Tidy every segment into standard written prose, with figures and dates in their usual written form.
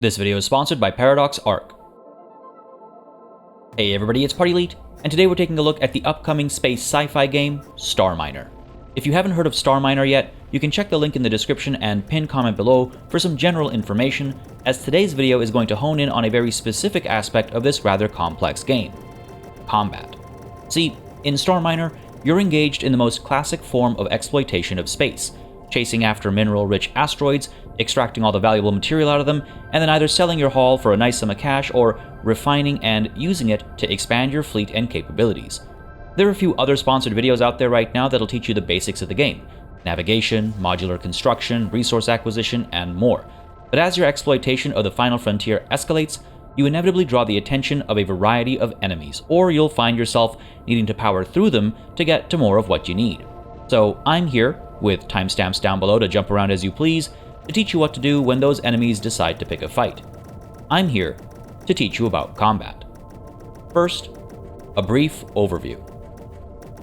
This video is sponsored by Paradox Arc. Hey everybody, it's PartyElite, and today we're taking a look at the upcoming space sci-fi game, Starminer. If you haven't heard of Starminer yet, you can check the link in the description and pinned comment below for some general information, as today's video is going to hone in on a very specific aspect of this rather complex game: combat. See, in Starminer, you're engaged in the most classic form of exploitation of space, chasing after mineral-rich asteroids, extracting all the valuable material out of them, and then either selling your haul for a nice sum of cash or refining and using it to expand your fleet and capabilities. There are a few other sponsored videos out there right now that'll teach you the basics of the game: navigation, modular construction, resource acquisition, and more. But as your exploitation of the final frontier escalates, you inevitably draw the attention of a variety of enemies, or you'll find yourself needing to power through them to get to more of what you need. So I'm here, with timestamps down below to jump around as you please, to teach you what to do when those enemies decide to pick a fight. I'm here to teach you about combat. First, a brief overview.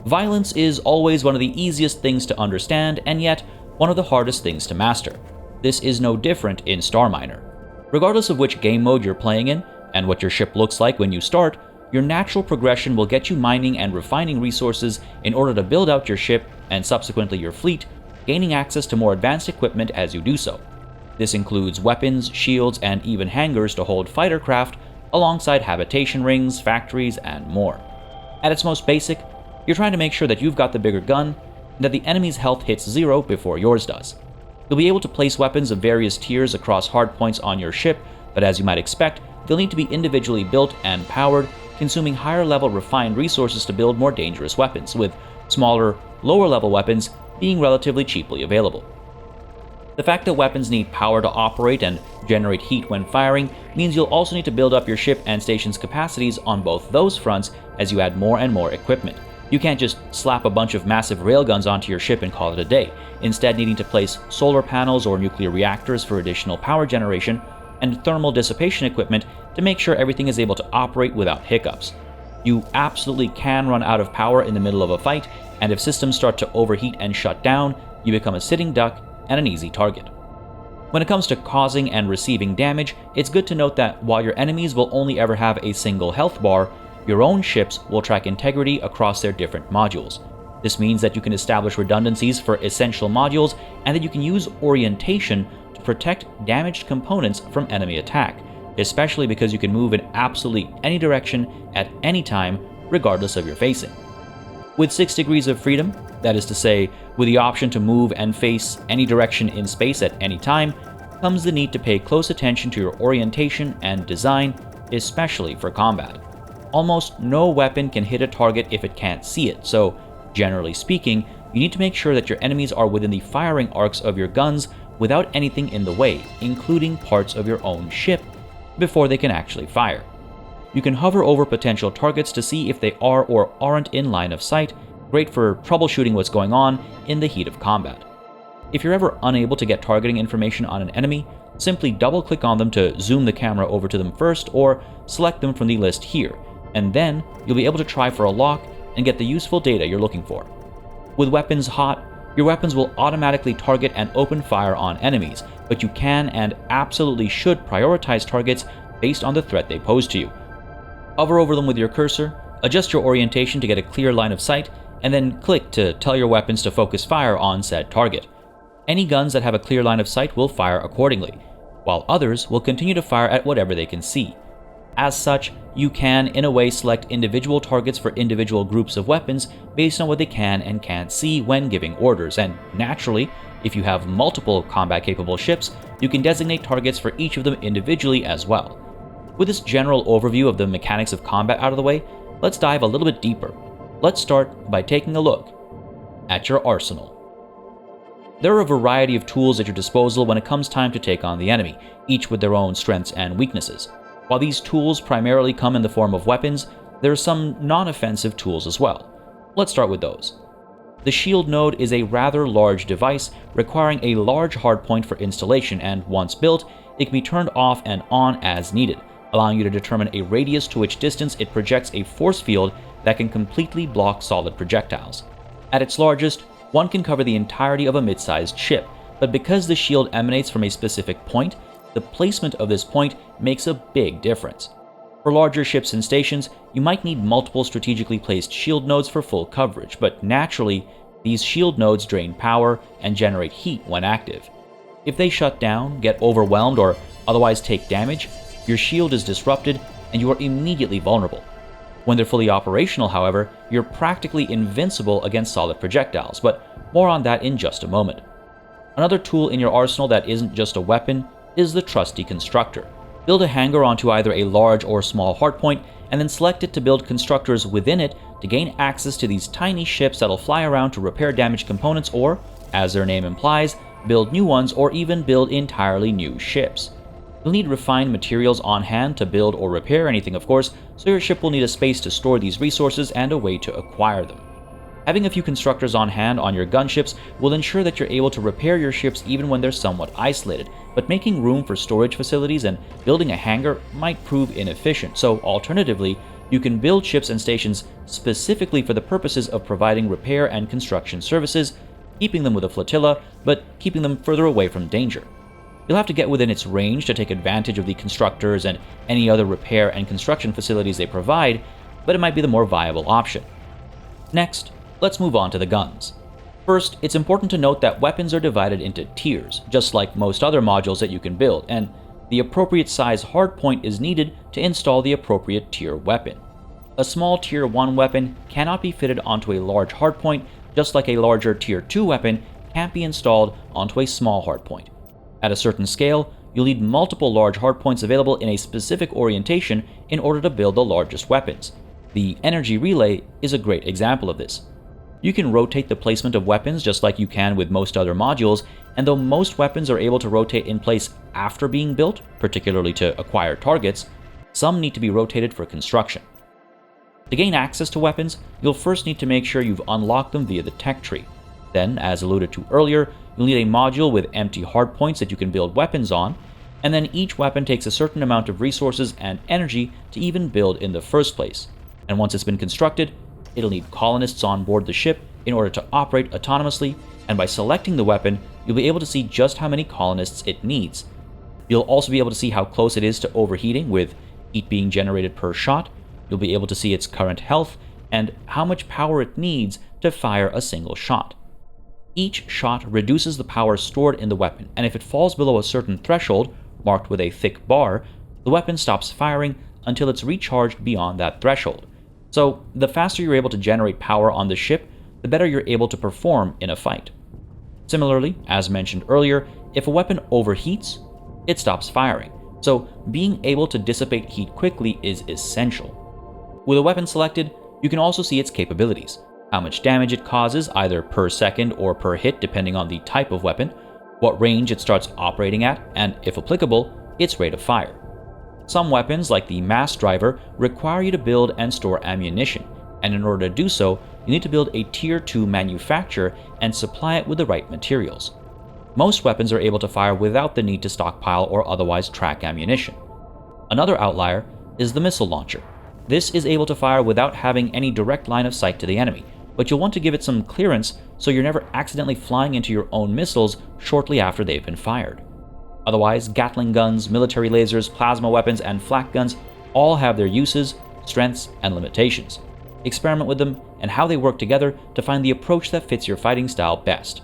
Violence is always one of the easiest things to understand, and yet one of the hardest things to master. This is no different in Starminer. Regardless of which game mode you're playing in, and what your ship looks like when you start, your natural progression will get you mining and refining resources in order to build out your ship and subsequently your fleet, gaining access to more advanced equipment as you do so. This includes weapons, shields, and even hangars to hold fighter craft, alongside habitation rings, factories, and more. At its most basic, you're trying to make sure that you've got the bigger gun, and that the enemy's health hits zero before yours does. You'll be able to place weapons of various tiers across hardpoints on your ship, but as you might expect, they'll need to be individually built and powered, consuming higher-level refined resources to build more dangerous weapons, with smaller, lower-level weapons being relatively cheaply available. The fact that weapons need power to operate and generate heat when firing means you'll also need to build up your ship and station's capacities on both those fronts as you add more and more equipment. You can't just slap a bunch of massive railguns onto your ship and call it a day, instead needing to place solar panels or nuclear reactors for additional power generation, and thermal dissipation equipment to make sure everything is able to operate without hiccups. You absolutely can run out of power in the middle of a fight, and if systems start to overheat and shut down, you become a sitting duck and an easy target. When it comes to causing and receiving damage, it's good to note that while your enemies will only ever have a single health bar, your own ships will track integrity across their different modules. This means that you can establish redundancies for essential modules, and that you can use orientation to protect damaged components from enemy attack, especially because you can move in absolutely any direction at any time, regardless of your facing. With 6 degrees of freedom, that is to say, with the option to move and face any direction in space at any time, comes the need to pay close attention to your orientation and design, especially for combat. Almost no weapon can hit a target if it can't see it, so generally speaking, you need to make sure that your enemies are within the firing arcs of your guns without anything in the way, including parts of your own ship, before they can actually fire. You can hover over potential targets to see if they are or aren't in line of sight, great for troubleshooting what's going on in the heat of combat. If you're ever unable to get targeting information on an enemy, simply double-click on them to zoom the camera over to them first, or select them from the list here, and then you'll be able to try for a lock and get the useful data you're looking for. With weapons hot, your weapons will automatically target and open fire on enemies, but you can and absolutely should prioritize targets based on the threat they pose to you. Hover over them with your cursor, adjust your orientation to get a clear line of sight, and then click to tell your weapons to focus fire on said target. Any guns that have a clear line of sight will fire accordingly, while others will continue to fire at whatever they can see. As such, you can, in a way, select individual targets for individual groups of weapons based on what they can and can't see when giving orders, and naturally, if you have multiple combat-capable ships, you can designate targets for each of them individually as well. With this general overview of the mechanics of combat out of the way, let's dive a little bit deeper. Let's start by taking a look at your arsenal. There are a variety of tools at your disposal when it comes time to take on the enemy, each with their own strengths and weaknesses. While these tools primarily come in the form of weapons, there are some non-offensive tools as well. Let's start with those. The shield node is a rather large device requiring a large hardpoint for installation, and once built, it can be turned off and on as needed, allowing you to determine a radius to which distance it projects a force field that can completely block solid projectiles. At its largest, one can cover the entirety of a mid-sized ship, but because the shield emanates from a specific point, The placement of this point makes a big difference. For larger ships and stations, you might need multiple strategically placed shield nodes for full coverage, but naturally, these shield nodes drain power and generate heat when active. If they shut down, get overwhelmed, or otherwise take damage, your shield is disrupted and you are immediately vulnerable. When they're fully operational, however, you're practically invincible against solid projectiles, but more on that in just a moment. Another tool in your arsenal that isn't just a weapon is the trusty constructor. Build a hangar onto either a large or small hardpoint, and then select it to build constructors within it to gain access to these tiny ships that'll fly around to repair damaged components or, as their name implies, build new ones or even build entirely new ships. You'll need refined materials on hand to build or repair anything, of course, so your ship will need a space to store these resources and a way to acquire them. Having a few constructors on hand on your gunships will ensure that you're able to repair your ships even when they're somewhat isolated, but making room for storage facilities and building a hangar might prove inefficient, so alternatively, you can build ships and stations specifically for the purposes of providing repair and construction services, keeping them with a flotilla, but keeping them further away from danger. You'll have to get within its range to take advantage of the constructors and any other repair and construction facilities they provide, but it might be the more viable option. Next, let's move on to the guns. First, it's important to note that weapons are divided into tiers, just like most other modules that you can build, and the appropriate size hardpoint is needed to install the appropriate tier weapon. A small tier 1 weapon cannot be fitted onto a large hardpoint, just like a larger tier 2 weapon can't be installed onto a small hardpoint. At a certain scale, you'll need multiple large hardpoints available in a specific orientation in order to build the largest weapons. The energy relay is a great example of this. You can rotate the placement of weapons just like you can with most other modules, and though most weapons are able to rotate in place after being built, particularly to acquire targets, some need to be rotated for construction. To gain access to weapons, you'll first need to make sure you've unlocked them via the tech tree. Then, as alluded to earlier, you'll need a module with empty hardpoints that you can build weapons on, and then each weapon takes a certain amount of resources and energy to even build in the first place. And once it's been constructed, it'll need colonists on board the ship in order to operate autonomously, and by selecting the weapon, you'll be able to see just how many colonists it needs. You'll also be able to see how close it is to overheating, with heat being generated per shot. You'll be able to see its current health, and how much power it needs to fire a single shot. Each shot reduces the power stored in the weapon, and if it falls below a certain threshold, marked with a thick bar, the weapon stops firing until it's recharged beyond that threshold. So, the faster you're able to generate power on the ship, the better you're able to perform in a fight. Similarly, as mentioned earlier, if a weapon overheats, it stops firing, so being able to dissipate heat quickly is essential. With a weapon selected, you can also see its capabilities, how much damage it causes either per second or per hit depending on the type of weapon, what range it starts operating at, and if applicable, its rate of fire. Some weapons, like the mass driver, require you to build and store ammunition, and in order to do so, you need to build a tier 2 manufacturer and supply it with the right materials. Most weapons are able to fire without the need to stockpile or otherwise track ammunition. Another outlier is the missile launcher. This is able to fire without having any direct line of sight to the enemy, but you'll want to give it some clearance so you're never accidentally flying into your own missiles shortly after they've been fired. Otherwise, Gatling guns, military lasers, plasma weapons, and flak guns all have their uses, strengths, and limitations. Experiment with them and how they work together to find the approach that fits your fighting style best.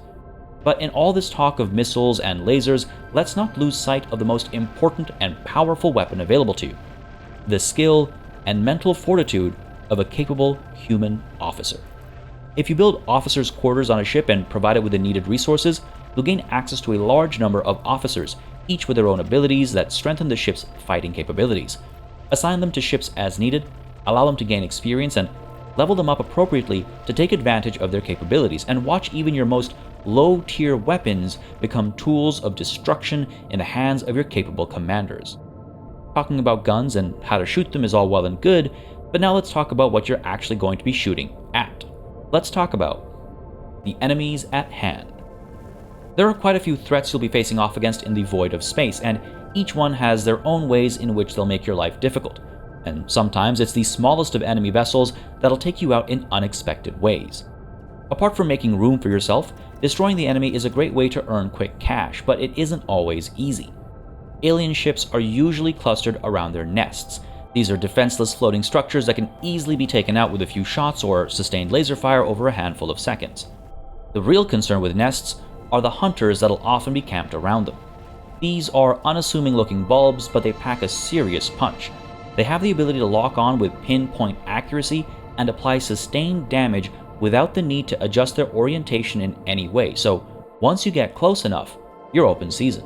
But in all this talk of missiles and lasers, let's not lose sight of the most important and powerful weapon available to you: the skill and mental fortitude of a capable human officer. If you build officers' quarters on a ship and provide it with the needed resources, you'll gain access to a large number of officers, each with their own abilities that strengthen the ship's fighting capabilities. Assign them to ships as needed, allow them to gain experience, and level them up appropriately to take advantage of their capabilities, and watch even your most low-tier weapons become tools of destruction in the hands of your capable commanders. Talking about guns and how to shoot them is all well and good, but now let's talk about what you're actually going to be shooting at. Let's talk about the enemies at hand. There are quite a few threats you'll be facing off against in the void of space, and each one has their own ways in which they'll make your life difficult. And sometimes it's the smallest of enemy vessels that'll take you out in unexpected ways. Apart from making room for yourself, destroying the enemy is a great way to earn quick cash, but it isn't always easy. alien ships are usually clustered around their nests. These are defenseless floating structures that can easily be taken out with a few shots or sustained laser fire over a handful of seconds. The real concern with nests are the hunters that'll often be camped around them. These are unassuming looking bulbs, but they pack a serious punch. They have the ability to lock on with pinpoint accuracy and apply sustained damage without the need to adjust their orientation in any way, so once you get close enough, you're open season.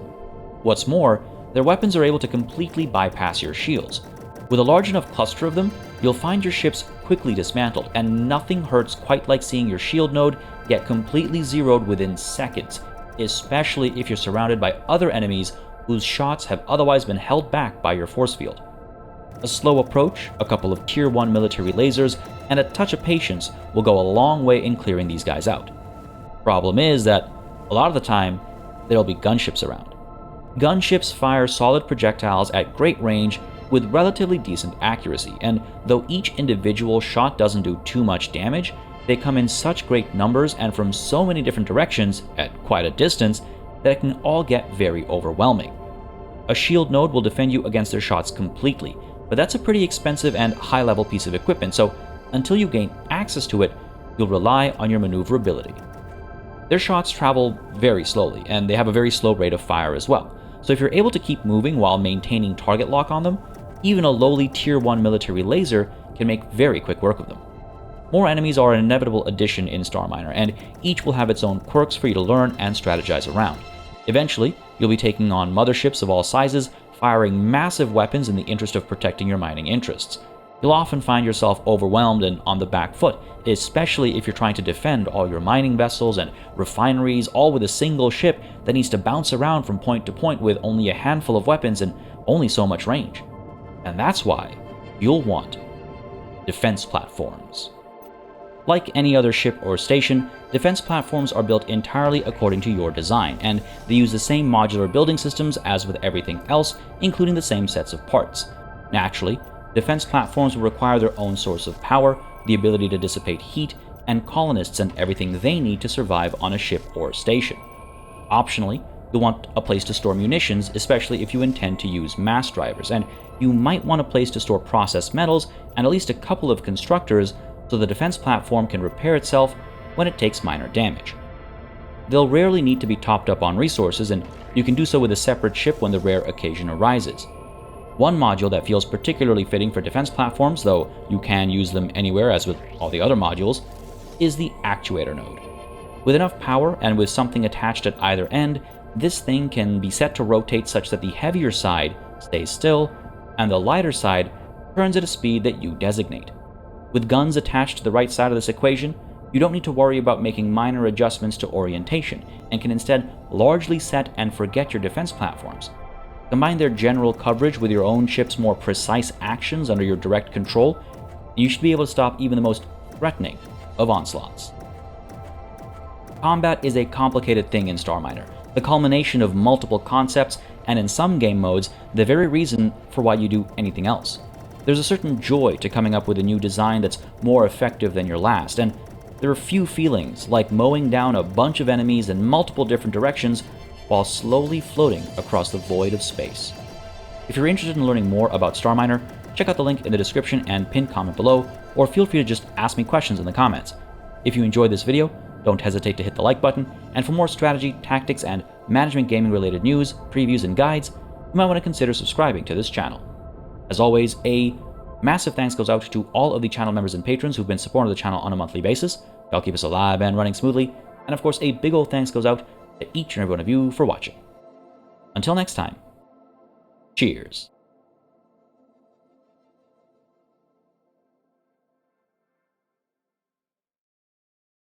What's more, their weapons are able to completely bypass your shields. With a large enough cluster of them, you'll find your ships quickly dismantled, and nothing hurts quite like seeing your shield node get completely zeroed within seconds, especially if you're surrounded by other enemies whose shots have otherwise been held back by your force field. A slow approach, a couple of Tier 1 military lasers, and a touch of patience will go a long way in clearing these guys out. Problem is that, a lot of the time, there'll be gunships around. Gunships fire solid projectiles at great range with relatively decent accuracy, and though each individual shot doesn't do too much damage, they come in such great numbers and from so many different directions at quite a distance that it can all get very overwhelming. A shield node will defend you against their shots completely, but that's a pretty expensive and high-level piece of equipment, so until you gain access to it, you'll rely on your maneuverability. Their shots travel very slowly, and they have a very slow rate of fire as well, so if you're able to keep moving while maintaining target lock on them, even a lowly Tier 1 military laser can make very quick work of them. More enemies are an inevitable addition in Starminer, and each will have its own quirks for you to learn and strategize around. Eventually, you'll be taking on motherships of all sizes, firing massive weapons in the interest of protecting your mining interests. You'll often find yourself overwhelmed and on the back foot, especially if you're trying to defend all your mining vessels and refineries all with a single ship that needs to bounce around from point to point with only a handful of weapons and only so much range. And that's why you'll want defense platforms. Like any other ship or station, defense platforms are built entirely according to your design, and they use the same modular building systems as with everything else, including the same sets of parts. Naturally, defense platforms will require their own source of power, the ability to dissipate heat, and colonists and everything they need to survive on a ship or station. Optionally, you'll want a place to store munitions, especially if you intend to use mass drivers, and you might want a place to store processed metals and at least a couple of constructors so the defense platform can repair itself when it takes minor damage. They'll rarely need to be topped up on resources, and you can do so with a separate ship when the rare occasion arises. One module that feels particularly fitting for defense platforms, though you can use them anywhere as with all the other modules, is the actuator node. With enough power and with something attached at either end, this thing can be set to rotate such that the heavier side stays still and the lighter side turns at a speed that you designate. With guns attached to the right side of this equation, you don't need to worry about making minor adjustments to orientation, and can instead largely set and forget your defense platforms. Combine their general coverage with your own ship's more precise actions under your direct control, and you should be able to stop even the most threatening of onslaughts. Combat is a complicated thing in Starminer, the culmination of multiple concepts, and in some game modes, the very reason for why you do anything else. There's a certain joy to coming up with a new design that's more effective than your last, and there are few feelings like mowing down a bunch of enemies in multiple different directions while slowly floating across the void of space. If you're interested in learning more about Starminer, check out the link in the description and pinned comment below, or feel free to just ask me questions in the comments. If you enjoyed this video, don't hesitate to hit the like button, and for more strategy, tactics, and management gaming related news, previews, and guides, you might want to consider subscribing to this channel. As always, a massive thanks goes out to all of the channel members and patrons who've been supporting the channel on a monthly basis. Y'all keep us alive and running smoothly. And of course, a big old thanks goes out to each and every one of you for watching. Until next time, cheers.